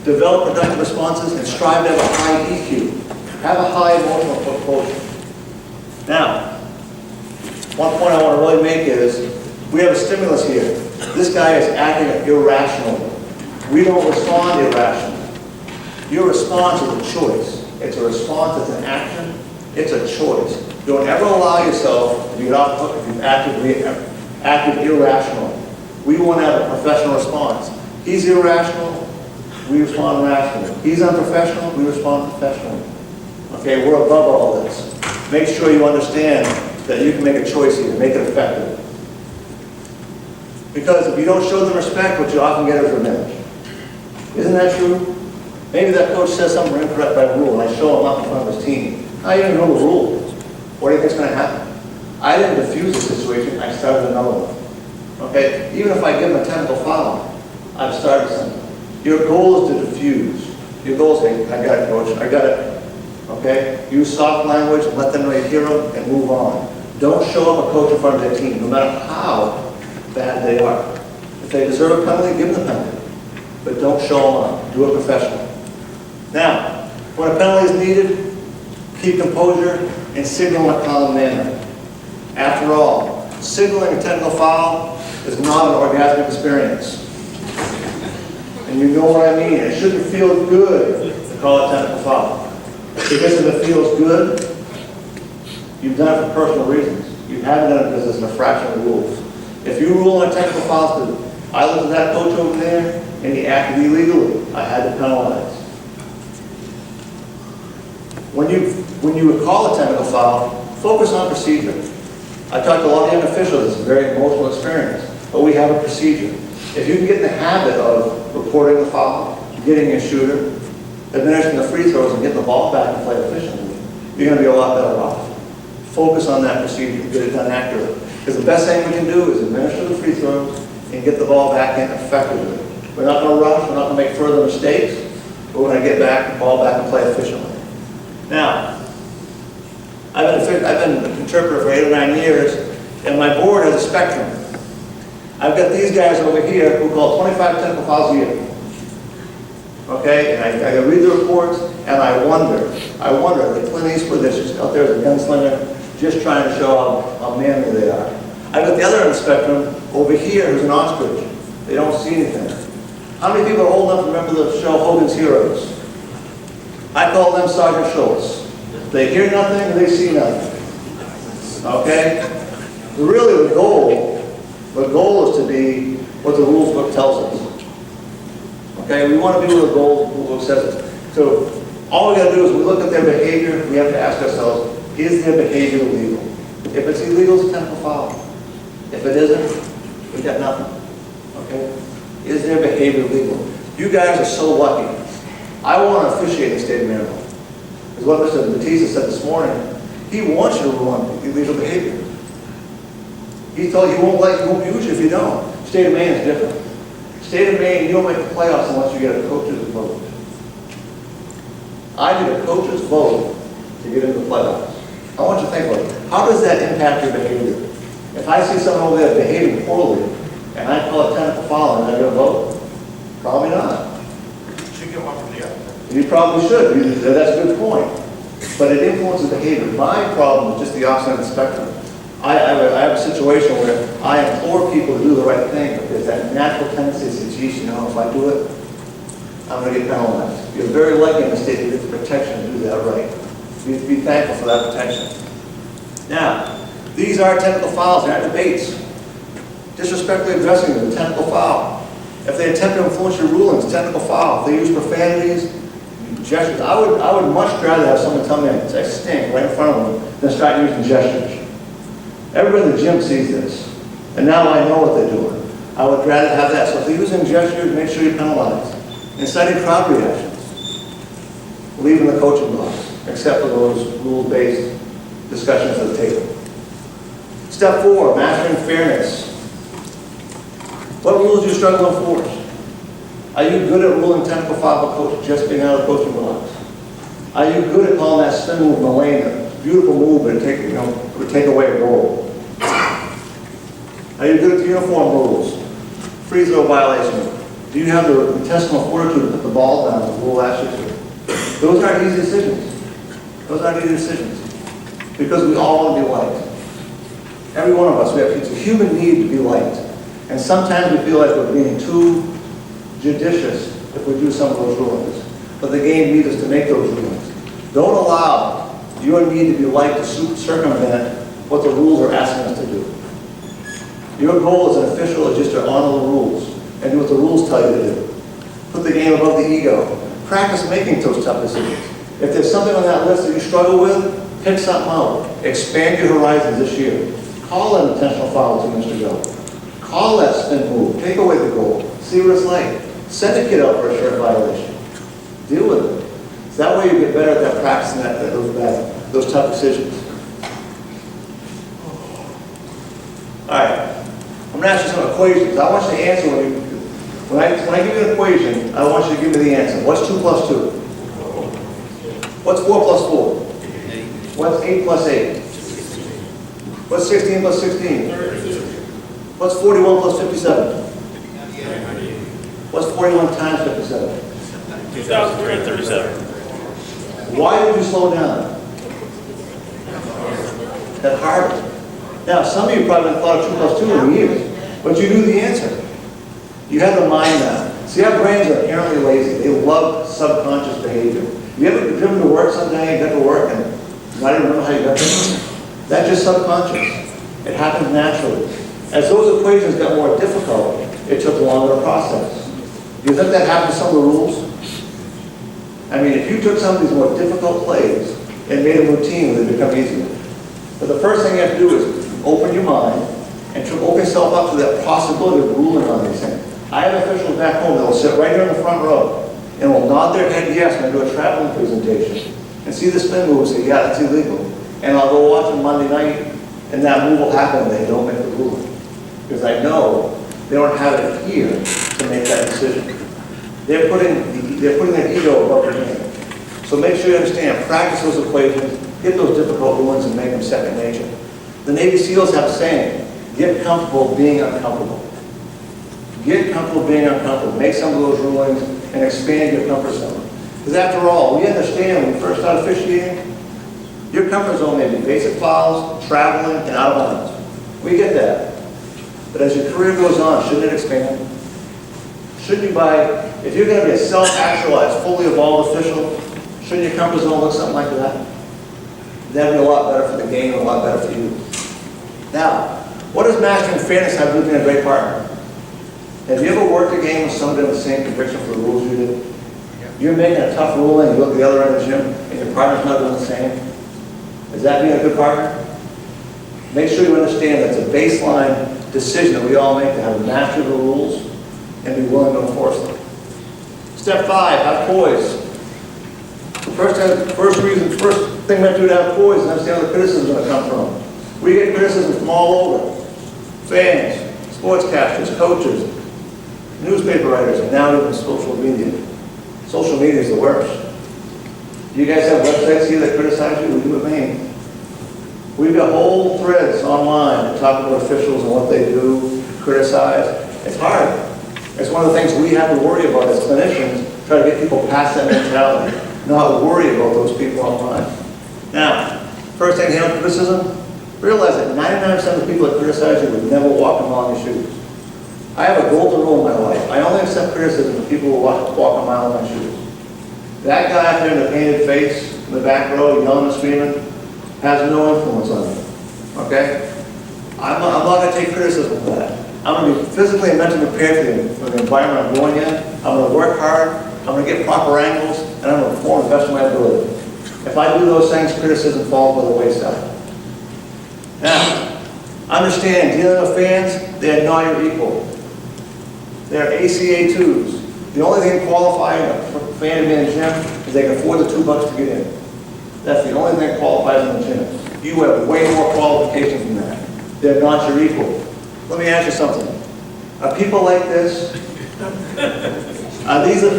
Develop productive responses and strive to have a high EQ. Have a high emotional quotient. Now, one point I want to really make is, we have a stimulus here. This guy is acting irrationally. We don't respond irrationally. Your response is a choice. It's a response, it's an action, it's a choice. Don't ever allow yourself to be off the hook if you've acted irrationally. We want to have a professional response. He's irrational, we respond rationally. He's unprofessional, we respond professionally. Okay, we're above all this. Make sure you understand that you can make a choice here, make it effective. Because if you don't show them respect, what you often get is revenge. Isn't that true? Maybe that coach says something incorrect by rule, and I show him up in front of his team. I didn't know the rule. What do you think's going to happen? I didn't diffuse the situation, I started another one. Okay? Even if I give him a technical foul, I've started something. Your goal is to diffuse. Your goal is to say, I got it, coach, I got it. Okay? Use soft language and let them know you hear them and move on. Don't show up a coach in front of their team, no matter how bad they are. If they deserve a penalty, give them the penalty. But don't show them up. Do it professionally. Now, when a penalty is needed, keep composure and signal in a calm manner. After all, signaling a technical foul is not an orgasmic experience. And you know what I mean. It shouldn't feel good to call it technical foul. Because if it feels good, you've done it for personal reasons. You haven't done it because it's an infraction of the rules. If you rule on a technical foul, I looked at that coach over there and he acted illegally, I had to penalize. When you would call a technical foul, focus on procedure. I talked to a lot of young officials, it's a very emotional experience, but we have a procedure. If you can get in the habit of reporting the foul, getting a shooter, administering the free throws and getting the ball back and play efficiently, you're going to be a lot better off. Focus on that procedure, get it done accurately. Because the best thing we can do is administer the free throws and get the ball back in effectively. We're not going to rush, we're not going to make further mistakes, but we're going to get the ball back and play efficiently. Now, I've been an interpreter for 8 or 9 years, and my board has a spectrum. I've got these guys over here who call 25 technical fouls a year. Okay, and I read the reports, and I wonder, the Clint Eastwood that's just out there as a gunslinger, just trying to show how manly they are. I've got the other end of the spectrum over here who's an ostrich. They don't see anything. How many people are old enough to remember the show Hogan's Heroes? I call them Sergeant Schultz. They hear nothing and they see nothing. Okay? Really the goal is to be what the rules book tells us. Okay? We want to be what the goal book says it. So all we got to do is we look at their behavior, we have to ask ourselves, is their behavior illegal? If it's illegal, it's a technical foul. If it isn't, we got nothing. Okay? Is their behavior legal? You guys are so lucky. I want to officiate in the state of Maryland. As what Mr. Batista said this morning, he wants you to rule on illegal behavior. He told you he won't use you if you don't. State of Maine is different. State of Maine, you don't make the playoffs unless you get a coach's vote. I need a coach's vote to get into the playoffs. I want you to think about it. How does that impact your behavior? If I see someone over there behaving poorly, and I call a technical foul, and I get a vote? Probably not. Should get one from the other. You probably should. That's a good point. But it influences behavior. My problem is just the opposite end of the spectrum. I have a situation where I implore people to do the right thing, but there's that natural tendency to say, geez, you know, if I do it, I'm going to get penalized. You're very lucky in the state to get the protection to do that right. You have to be thankful for that protection. Now, these are technical fouls, they're not debates. Disrespectfully addressing them is a technical foul. If they attempt to influence your rulings, technical foul. If they use profanities, gestures, I would much rather have someone tell me I stink right in front of them than start using gestures. Everybody in the gym sees this, and now I know what they're doing. I would rather have that. So if they're using gestures, make sure you penalize. Inciting crowd reactions, leaving the coaching box, except for those rule-based discussions at the table. Step 4, mastering fairness. What rules do you struggle to enforce? Are you good at ruling technical foul of a coach just being out of the coaching box? Are you good at calling that spin move in the lane, a beautiful move, but would take away a goal? Are you good at the uniform rules? Free throw violation. Do you have the intestinal fortitude to put the ball down as the rule asks you to? Those aren't easy decisions. Those aren't easy decisions. Because we all want to be liked. Every one of us, it's a human need to be liked. And sometimes we feel like we're being too judicious if we do some of those rulings. But the game needs us to make those rulings. Don't allow your need to be liked to circumvent what the rules are asking us to do. Your goal as an official is just to honor the rules and do what the rules tell you to do. Put the game above the ego. Practice making those tough decisions. If there's something on that list that you struggle with, pick something out. Expand your horizons this year. Call an intentional foul 2 minutes to go. Call that spin move. Take away the goal. See what it's like. Send a kid out for a shirt violation. Deal with it. So that way you get better at that practice and those tough decisions. All right. I'm going to ask you some equations. I want you to answer when I give you an equation, I want you to give me the answer. What's 2 plus 2? What's 4 plus 4? What's 8 plus 8? What's 16 plus 16? What's 41 plus 57? What's 41 times 57? 2,337. Why did you slow down? That hard. Now, some of you probably haven't thought of 2 plus 2 in years, but you knew the answer. You have the mind now. See, our brains are inherently lazy. They love subconscious behavior. You ever driven to work someday, you got to work, and not even remember how you got there? That's just subconscious. It happens naturally. As those equations got more difficult, it took longer to process. Do you think that happened to some of the rules? I mean, if you took some of these more difficult plays and made them routine, they'd become easier. But the first thing you have to do is open your mind and to open yourself up to that possibility of ruling on these things. I have officials back home that will sit right here in the front row and will nod their head yes when I do a traveling presentation and see the spin move and say, yeah, that's illegal. And I'll go watch them Monday night and that move will happen and they don't make the ruling. Because I know they don't have it here to make that decision. They're putting their ego above their game. So make sure you understand, practice those equations, get those difficult rulings and make them second nature. The Navy SEALs have a saying, get comfortable being uncomfortable. Get comfortable being uncomfortable. Make some of those rulings and expand your comfort zone. Because after all, we understand when you first start officiating, your comfort zone may be basic fouls, traveling, and out of bounds. We get that. But as your career goes on, shouldn't it expand? Shouldn't you if you're going to be a self-actualized, fully evolved official, shouldn't your comfort zone look something like that? That'd be a lot better for the game and a lot better for you. Now, what does mastering fairness have to do with being a great partner? Have you ever worked a game with somebody with the same conviction for the rules you did? You're making a tough ruling, you look at the other end of the gym, and your partner's not doing the same. Is that being a good partner? Make sure you understand that's a baseline decision that we all make to have mastered the rules and be willing to enforce them. Step 5, have poise. First thing we have to do to have poise is understand where the criticism is going to come from. We get criticism from all over. Fans, sportscasters, coaches, newspaper writers, and now even social media. Social media is the worst. You guys have websites here that criticize you? We do at Maine. We've got whole threads online that talk about officials and what they do, criticize. It's hard. It's one of the things we have to worry about as clinicians, try to get people past that mentality, not worry about those people online. Now, first thing, handle criticism. Realize that 99% of the people that criticize you would never walk a mile in your shoes. I have a golden rule in my life. I only accept criticism from people who walk a mile in my shoes. That guy up there in the painted face, in the back row, yelling and screaming, has no influence on me, okay? I'm not going to take criticism for that. I'm going to be physically and mentally prepared for the environment I'm going in. I'm going to work hard, I'm going to get proper angles, and I'm going to perform the best of my ability. If I do those things, criticism falls by the wayside. Now, understand, dealing with fans, they're not your equal. They're ACA 2s. The only thing qualifying a fan to be in the gym is they can afford the $2 to get in. That's the only thing that qualifies in the gym. You have way more qualifications than that. They're not your equal. Let me ask you something. Are people like this? Are these the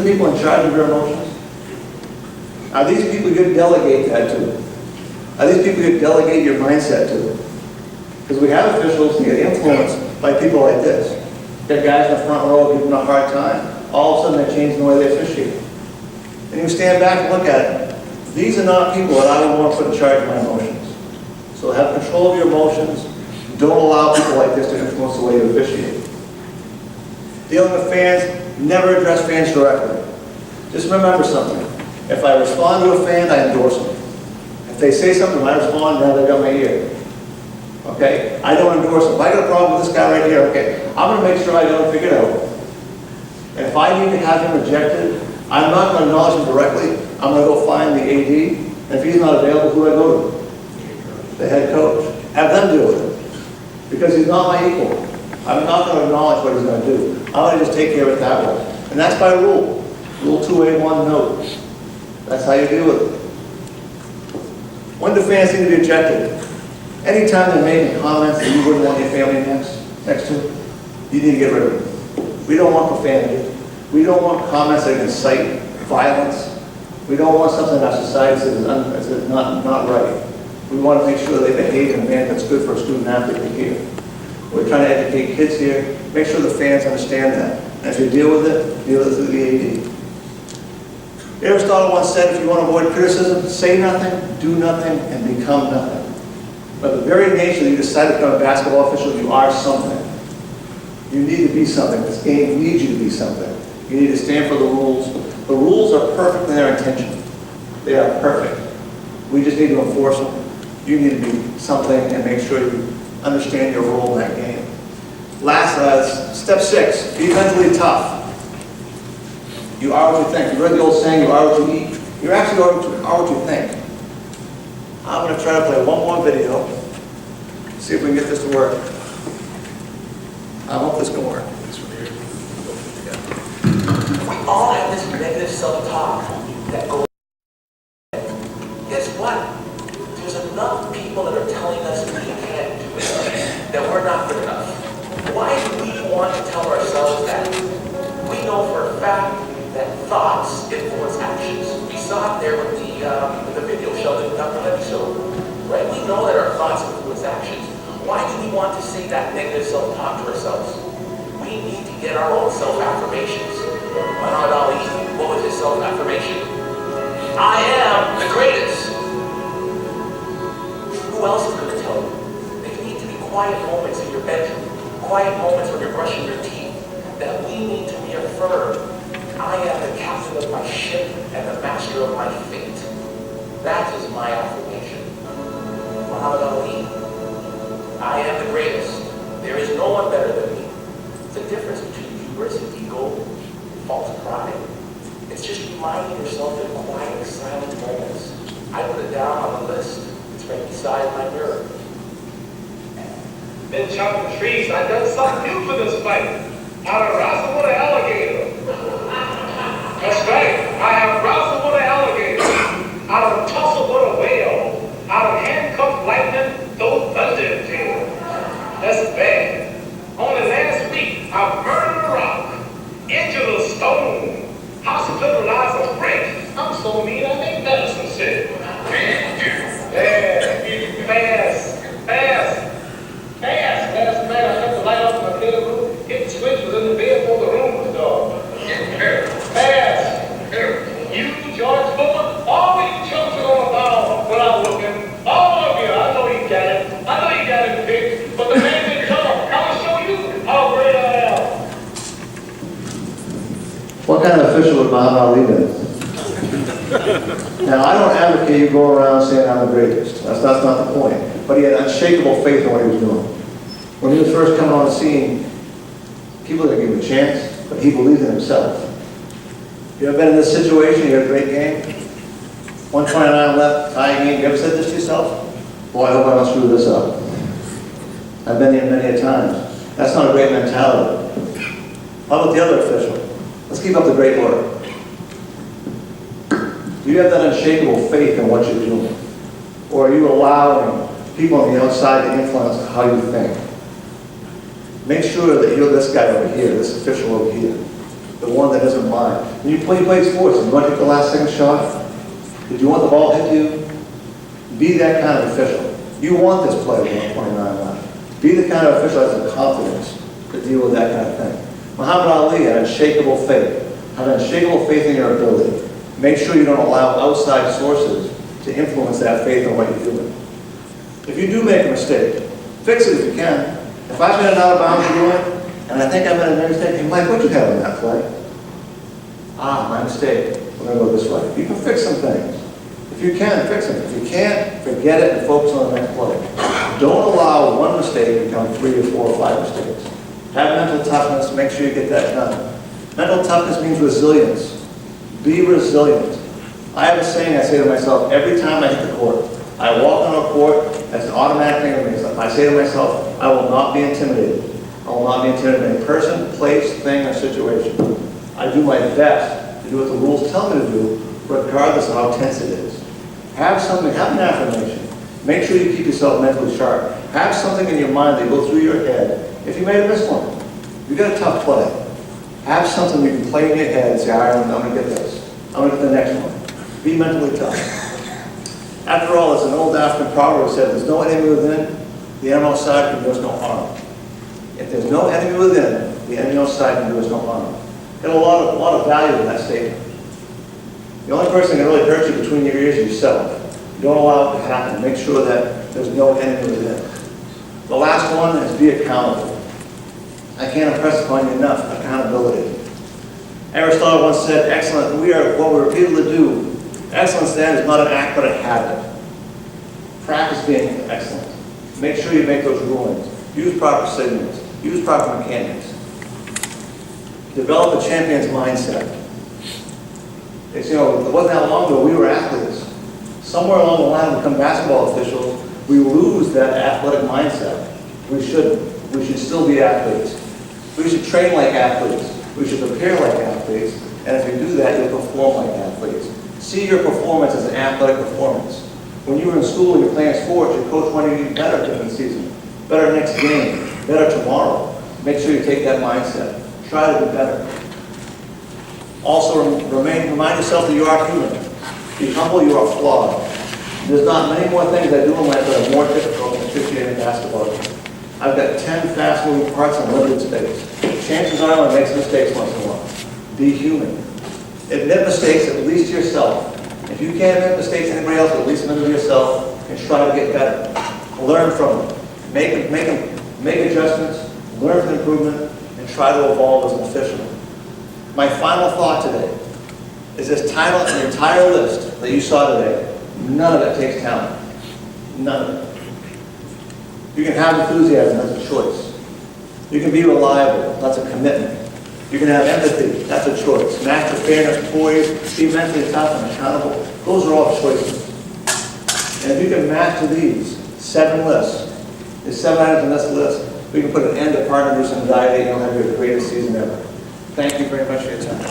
people in charge of your emotions? Are these people you delegate that to? Are these people you delegate your mindset to? Because we have officials who get influenced by people like this. Got guys in the front row giving them a hard time. All of a sudden they're changing the way they officiate. And you stand back and look at it. These are not people that I would want to put in charge of my emotions. So have control of your emotions. Don't allow people like this to influence the way you officiate. Dealing with fans, never address fans directly. Just remember something. If I respond to a fan, I endorse them. If they say something, I respond, now they've got my ear. Okay? I don't endorse them. If I got a problem with this guy right here, okay, I'm going to make sure I don't figure it out. And if I need to have him rejected, I'm not going to acknowledge him directly. I'm going to go find the AD. And if he's not available, who do I go to? The head coach. Have them deal with it. Because he's not my equal. I'm not going to acknowledge what he's going to do. I'm going to just take care of it that way. And that's by rule. Rule 2A1 note. That's how you deal with it. When do fans need to be ejected? Anytime they're making comments that you wouldn't want your family next to, you need to get rid of them. We don't want profanity. We don't want comments that incite violence. We don't want something in our society that is not right. We want to make sure they behave in a manner that's good for a student athlete here. We're trying to educate kids here. Make sure the fans understand that. And if you deal with it through the AD. Aristotle once said, if you want to avoid criticism, say nothing, do nothing, and become nothing. By the very nature that you decide to become a basketball official, you are something. You need to be something. This game needs you to be something. You need to stand for the rules. The rules are perfect in their intention. They are perfect. We just need to enforce them. You need to be something and make sure you understand your role in that game. Last, step 6, be mentally tough. You are what you think. You read the old saying, you are what you eat. You actually are what you think. I'm going to try to play one more video, see if we can get this to work. I hope this can work. We all have this negative self-talk that goes. Guess what? There's enough people that are telling us we can't do it, that we're not good enough. Why do we want to tell ourselves that? We know for a fact that thoughts influence actions. We saw it there with the video show that Dr. Levy showed, right? We know that our thoughts influence actions. Why do we want to say that negative self-talk to ourselves? We need to get our own self-affirmations. Muhammad Ali, what was his self-affirmation? I am the greatest. Who else is going to tell you? There need to be quiet moments in your bedroom, quiet moments when you're brushing your teeth, that we need to reaffirm. I am the captain of my ship and the master of my fate. That is my affirmation. Muhammad Ali, I am the greatest. There is no one better than me. The difference between hubris and ego, false pride, it's just reminding yourself in quiet, silent moments. I put it down on the list. It's right beside my mirror. Been chopping trees. I done something new for this fight. How to wrestle with an alligator. so mean, I make medicine sick. Last night I cut the light off in my bedroom, hit the switch, was in the bed before the room was dark. Fast. You, George Fuller, all these chumps are on the ball without looking. All of you, I know you got it. I know you got it picked, but the man didn't come. I'll show you how great I am. What kind of official would Muhammad Ali be? Now, I don't advocate you go around saying I'm the greatest. That's not the point. But he had unshakable faith in what he was doing. When he was first coming on the scene, people didn't give him a chance, but he believed in himself. You ever been in this situation? You had a great game? 129 left, tie game. You ever said this to yourself? Boy, I hope I don't screw this up. I've been here many a times. That's not a great mentality. How about the other official? Let's keep up the great work. Do you have that unshakable faith in what you're doing? Or are you allowing people on the outside to influence how you think? Make sure that you're this guy over here, this official over here, the one that isn't blind. When you play sports, did you want to take the last second shot? Did you want the ball hit you? Be that kind of official. You want this play with 129 left. Be the kind of official that has the confidence to deal with that kind of thing. Muhammad Ali had unshakable faith. Had unshakable faith in your ability. Make sure you don't allow outside sources to influence that faith in what you're doing. If you do make a mistake, fix it if you can. If I've been out of bounds doing, and I think I made a mistake, hey, Mike, what'd you have in that play? My mistake. We're going to go this way. You can fix some things. If you can, fix them. If you can't, forget it and focus on the next play. Don't allow one mistake to become 3 or 4 or 5 mistakes. Have mental toughness. Make sure you get that done. Mental toughness means resilience. Be resilient. I have a saying I say to myself every time I hit the court. I walk on a court, that's an automatic thing to me. I say to myself, I will not be intimidated. I will not be intimidated by any person, place, thing, or situation. I do my best to do what the rules tell me to do, regardless of how tense it is. Have something, have an affirmation. Make sure you keep yourself mentally sharp. Have something in your mind that goes through your head. If you made a miss one, you got a tough play. Have something you can play in your head and say, all right, I'm going to get this. I'm going to get the next one. Be mentally tough. After all, as an old African proverb said, there's no enemy within, the enemy outside can do us no harm. If there's no enemy within, the enemy outside can do us no harm. Got a lot of value in that statement. The only person that can really hurt you between your ears is yourself. Don't allow it to happen. Make sure that there's no enemy within. The last one is be accountable. I can't impress upon you enough accountability. Aristotle once said, excellent, what we're able to do. Excellence then is not an act but a habit. Practice being excellent. Make sure you make those rulings. Use proper signals. Use proper mechanics. Develop a champion's mindset. It wasn't that long ago we were athletes. Somewhere along the line we become basketball officials, we lose that athletic mindset. We shouldn't. We should still be athletes. We should train like athletes. We should prepare like athletes. And if you do that, you'll perform like athletes. See your performance as an athletic performance. When you were in school and you're playing sports, your coach wanted you to be better during the season, better next game, better tomorrow. Make sure you take that mindset. Try to be better. Also, remind yourself that you are human. Be humble, you are flawed. There's not many more things I do in life that are more difficult than officiating basketball. I've got 10 fast-moving parts in limited space. Chances are I'm going to make some mistakes once in a while. Be human. Admit mistakes, at least to yourself. If you can't admit mistakes to anybody else, at least admit them to yourself and try to get better. Learn from them. Make adjustments, learn from improvement, and try to evolve as an official. My final thought today is this title and the entire list that you saw today, none of it takes talent. None of it. You can have enthusiasm, that's a choice. You can be reliable, that's a commitment. You can have empathy, that's a choice. Master fairness, poise, be mentally tough and accountable. Those are all choices. And if you can master these 7 lists, there's 7 items on this list, we can put an end to partner-induced anxiety and you'll have your greatest season ever. Thank you very much for your time.